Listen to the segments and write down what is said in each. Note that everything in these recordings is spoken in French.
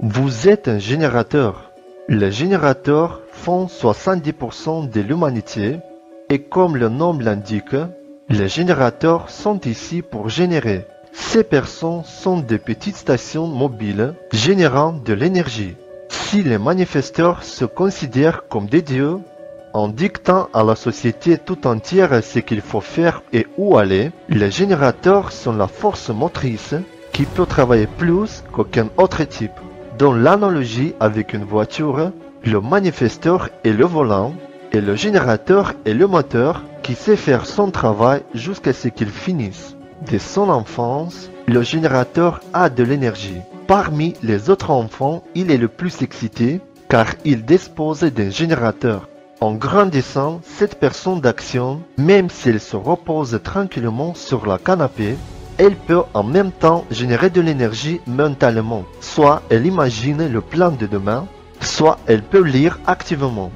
Vous êtes un générateur. Les générateurs font 70% de l'humanité et comme le nom l'indique, les générateurs sont ici pour générer. Ces personnes sont des petites stations mobiles générant de l'énergie. Si les manifesteurs se considèrent comme des dieux, en dictant à la société tout entière ce qu'il faut faire et où aller, les générateurs sont la force motrice qui peut travailler plus qu'aucun autre type. Dans l'analogie avec une voiture, le manifesteur est le volant et le générateur est le moteur qui sait faire son travail jusqu'à ce qu'il finisse. Dès son enfance, le générateur a de l'énergie. Parmi les autres enfants, il est le plus excité car il dispose d'un générateur. En grandissant, cette personne d'action, même si elle se repose tranquillement sur le canapé, elle peut en même temps générer de l'énergie mentalement. Soit elle imagine le plan de demain, soit elle peut lire activement.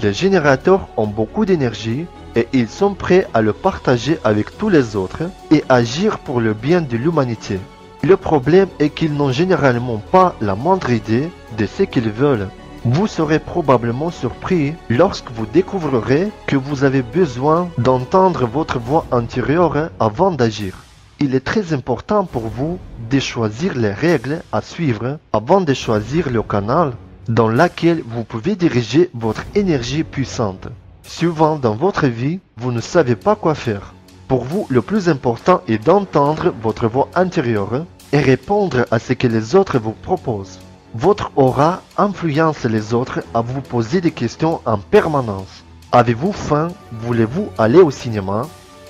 Les générateurs ont beaucoup d'énergie et ils sont prêts à le partager avec tous les autres et agir pour le bien de l'humanité. Le problème est qu'ils n'ont généralement pas la moindre idée de ce qu'ils veulent. Vous serez probablement surpris lorsque vous découvrirez que vous avez besoin d'entendre votre voix intérieure avant d'agir. Il est très important pour vous de choisir les règles à suivre avant de choisir le canal dans lequel vous pouvez diriger votre énergie puissante. Souvent dans votre vie, vous ne savez pas quoi faire. Pour vous, le plus important est d'entendre votre voix intérieure et répondre à ce que les autres vous proposent. Votre aura influence les autres à vous poser des questions en permanence. Avez-vous faim? Voulez-vous aller au cinéma?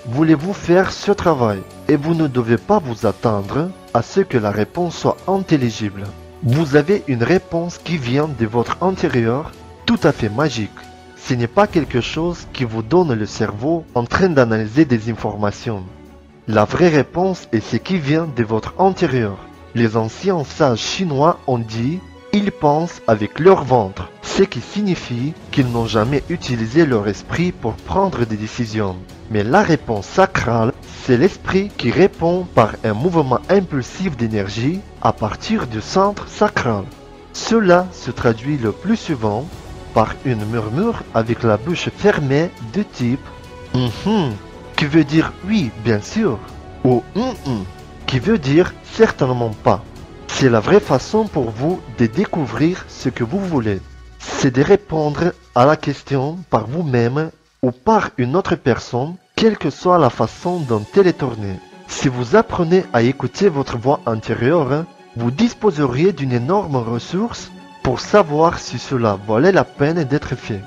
Voulez-vous faire ce travail? Et vous ne devez pas vous attendre à ce que la réponse soit intelligible. Vous avez une réponse qui vient de votre intérieur tout à fait magique. Ce n'est pas quelque chose qui vous donne le cerveau en train d'analyser des informations. La vraie réponse est ce qui vient de votre intérieur. Les anciens sages chinois ont dit « ils pensent avec leur ventre », ce qui signifie qu'ils n'ont jamais utilisé leur esprit pour prendre des décisions. Mais la réponse sacrale, c'est l'esprit qui répond par un mouvement impulsif d'énergie à partir du centre sacral. Cela se traduit le plus souvent par une murmure avec la bouche fermée de type « qui veut dire « oui, bien sûr » ou « qui veut dire « certainement pas ». C'est la vraie façon pour vous de découvrir ce que vous voulez. C'est de répondre à la question par vous-même ou par une autre personne, quelle que soit la façon dont elle est tournée. Si vous apprenez à écouter votre voix intérieure, vous disposeriez d'une énorme ressource pour savoir si cela valait la peine d'être fait.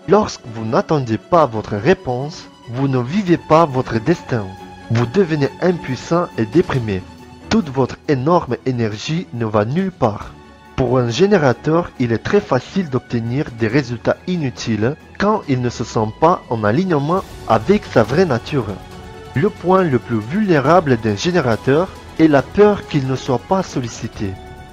Lorsque vous n'attendez pas votre réponse, vous ne vivez pas votre destin. Vous devenez impuissant et déprimé. Toute votre énorme énergie ne va nulle part. Pour un générateur, il est très facile d'obtenir des résultats inutiles quand il ne se sent pas en alignement avec sa vraie nature. Le point le plus vulnérable d'un générateur est la peur qu'il ne soit pas sollicité.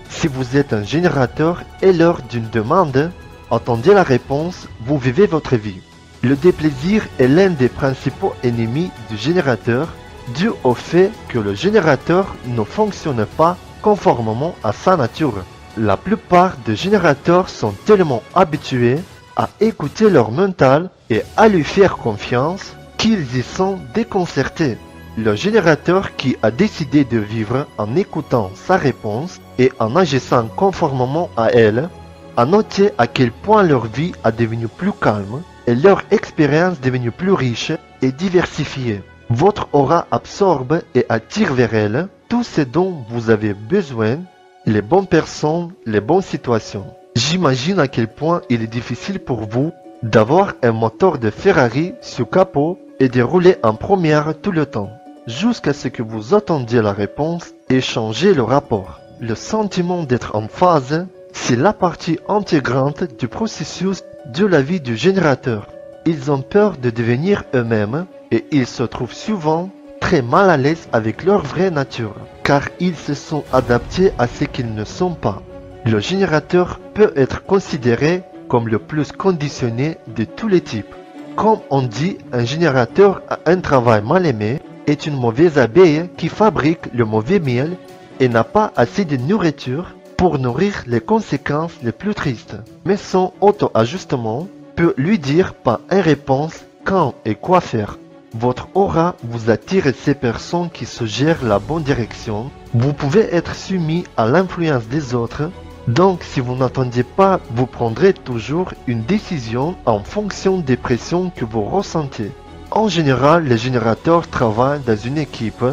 Si vous êtes un générateur et lors d'une demande, attendez la réponse, vous vivez votre vie. Le déplaisir est l'un des principaux ennemis du générateur, dû au fait que le générateur ne fonctionne pas conformément à sa nature. La plupart des générateurs sont tellement habitués à écouter leur mental et à lui faire confiance qu'ils y sont déconcertés. Le générateur qui a décidé de vivre en écoutant sa réponse et en agissant conformément à elle, a noté à quel point leur vie a devenu plus calme et leur expérience devenue plus riche et diversifiée. Votre aura absorbe et attire vers elle tout ce dont vous avez besoin, les bonnes personnes, les bonnes situations. J'imagine à quel point il est difficile pour vous d'avoir un moteur de Ferrari sur capot et de rouler en première tout le temps, jusqu'à ce que vous attendiez la réponse et changez le rapport. Le sentiment d'être en phase, c'est la partie intégrante du processus de la vie du générateur. Ils ont peur de devenir eux-mêmes et ils se trouvent souvent très mal à l'aise avec leur vraie nature, car ils se sont adaptés à ce qu'ils ne sont pas. Le générateur peut être considéré comme le plus conditionné de tous les types. Comme on dit, un générateur a un travail mal aimé, est une mauvaise abeille qui fabrique le mauvais miel et n'a pas assez de nourriture pour nourrir les conséquences les plus tristes. Mais son auto-ajustement peut lui dire par une réponse quand et quoi faire. Votre aura vous attire ces personnes qui suggèrent la bonne direction. Vous pouvez être soumis à l'influence des autres. Donc, si vous n'attendez pas, vous prendrez toujours une décision en fonction des pressions que vous ressentez. En général, les générateurs travaillent dans une équipe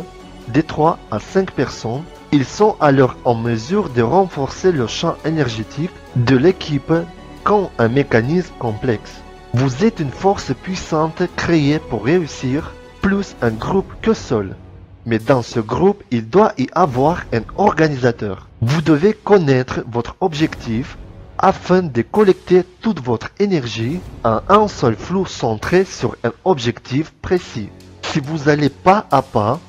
de 3 à 5 personnes. Ils sont alors en mesure de renforcer le champ énergétique de l'équipe comme un mécanisme complexe. Vous êtes une force puissante créée pour réussir, plus un groupe que seul. Mais dans ce groupe, il doit y avoir un organisateur. Vous devez connaître votre objectif afin de collecter toute votre énergie en un seul flux centré sur un objectif précis. Si vous allez pas à pas,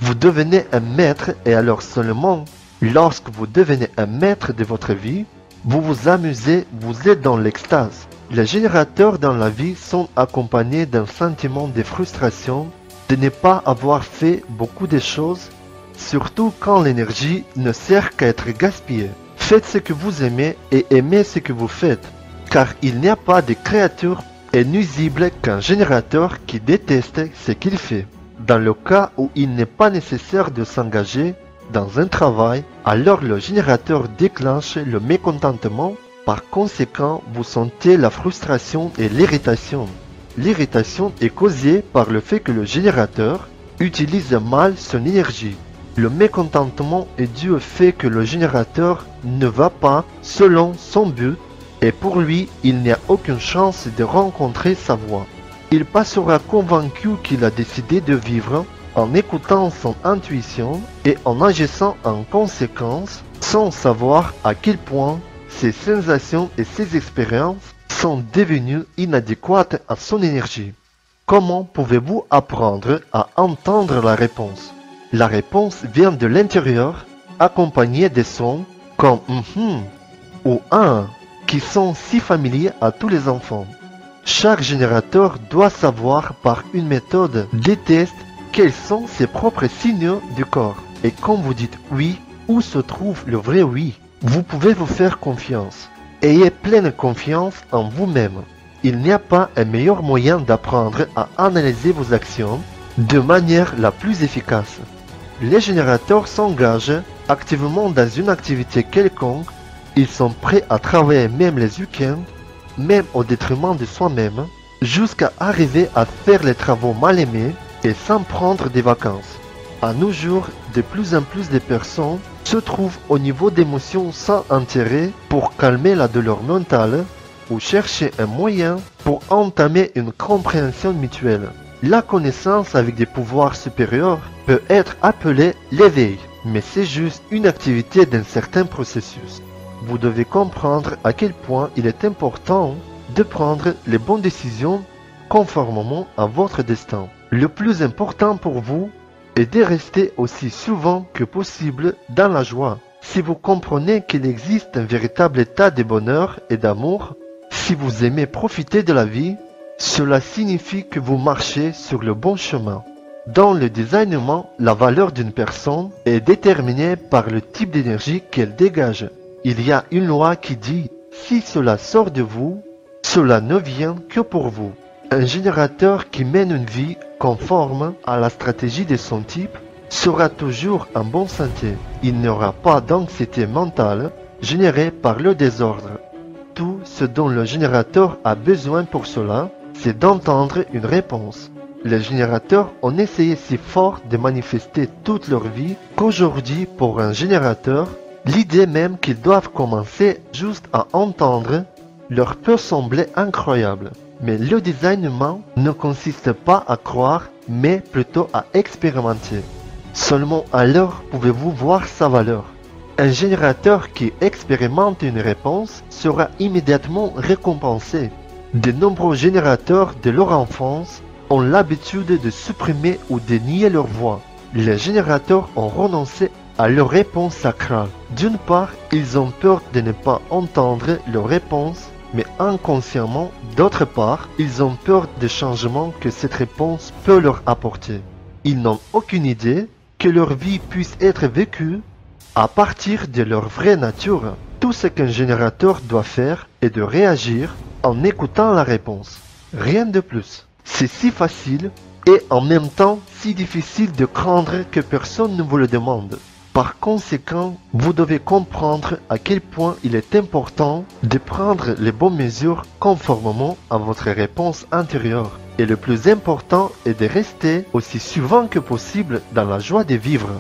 vous devenez un maître et alors seulement lorsque vous devenez un maître de votre vie, vous vous amusez, vous êtes dans l'extase. Les générateurs dans la vie sont accompagnés d'un sentiment de frustration de ne pas avoir fait beaucoup de choses, surtout quand l'énergie ne sert qu'à être gaspillée. Faites ce que vous aimez et aimez ce que vous faites, car il n'y a pas de créature est nuisible qu'un générateur qui déteste ce qu'il fait. Dans le cas où il n'est pas nécessaire de s'engager dans un travail, alors le générateur déclenche le mécontentement. Par conséquent, vous sentez la frustration et l'irritation. L'irritation est causée par le fait que le générateur utilise mal son énergie. Le mécontentement est dû au fait que le générateur ne va pas selon son but et pour lui, il n'y a aucune chance de rencontrer sa voie. Il passera convaincu qu'il a décidé de vivre en écoutant son intuition et en agissant en conséquence sans savoir à quel point ses sensations et ses expériences sont devenues inadéquates à son énergie. Comment pouvez-vous apprendre à entendre la réponse? La réponse vient de l'intérieur, accompagnée des sons comme ou qui sont si familiers à tous les enfants. Chaque générateur doit savoir par une méthode des tests quels sont ses propres signaux du corps. Et quand vous dites oui, où se trouve le vrai oui? Vous pouvez vous faire confiance. Ayez pleine confiance en vous-même. Il n'y a pas un meilleur moyen d'apprendre à analyser vos actions de manière la plus efficace. Les générateurs s'engagent activement dans une activité quelconque. Ils sont prêts à travailler même les week-ends, même au détriment de soi-même, jusqu'à arriver à faire les travaux mal aimés et sans prendre des vacances. À nos jours, de plus en plus de personnes se trouvent au niveau d'émotions sans intérêt pour calmer la douleur mentale ou chercher un moyen pour entamer une compréhension mutuelle. La connaissance avec des pouvoirs supérieurs peut être appelée l'éveil, mais c'est juste une activité d'un certain processus. Vous devez comprendre à quel point il est important de prendre les bonnes décisions conformément à votre destin. Le plus important pour vous est de rester aussi souvent que possible dans la joie. Si vous comprenez qu'il existe un véritable état de bonheur et d'amour, si vous aimez profiter de la vie, cela signifie que vous marchez sur le bon chemin. Dans le designement, la valeur d'une personne est déterminée par le type d'énergie qu'elle dégage. Il y a une loi qui dit « Si cela sort de vous, cela ne vient que pour vous ». Un générateur qui mène une vie conforme à la stratégie de son type sera toujours en bonne santé. Il n'y aura pas d'anxiété mentale générée par le désordre. Tout ce dont le générateur a besoin pour cela, c'est d'entendre une réponse. Les générateurs ont essayé si fort de manifester toute leur vie qu'aujourd'hui, pour un générateur, l'idée même qu'ils doivent commencer juste à entendre leur peut sembler incroyable. Mais le designement ne consiste pas à croire, mais plutôt à expérimenter. Seulement alors pouvez-vous voir sa valeur. Un générateur qui expérimente une réponse sera immédiatement récompensé. De nombreux générateurs de leur enfance ont l'habitude de supprimer ou de nier leur voix. Les générateurs ont renoncé à leur réponse sacrale. D'une part, ils ont peur de ne pas entendre leur réponse, mais inconsciemment, d'autre part, ils ont peur des changements que cette réponse peut leur apporter. Ils n'ont aucune idée que leur vie puisse être vécue À partir de leur vraie nature, tout ce qu'un générateur doit faire est de réagir en écoutant la réponse. Rien de plus. C'est si facile et en même temps si difficile de craindre que personne ne vous le demande. Par conséquent, vous devez comprendre à quel point il est important de prendre les bonnes mesures conformément à votre réponse intérieure. Et le plus important est de rester aussi souvent que possible dans la joie de vivre.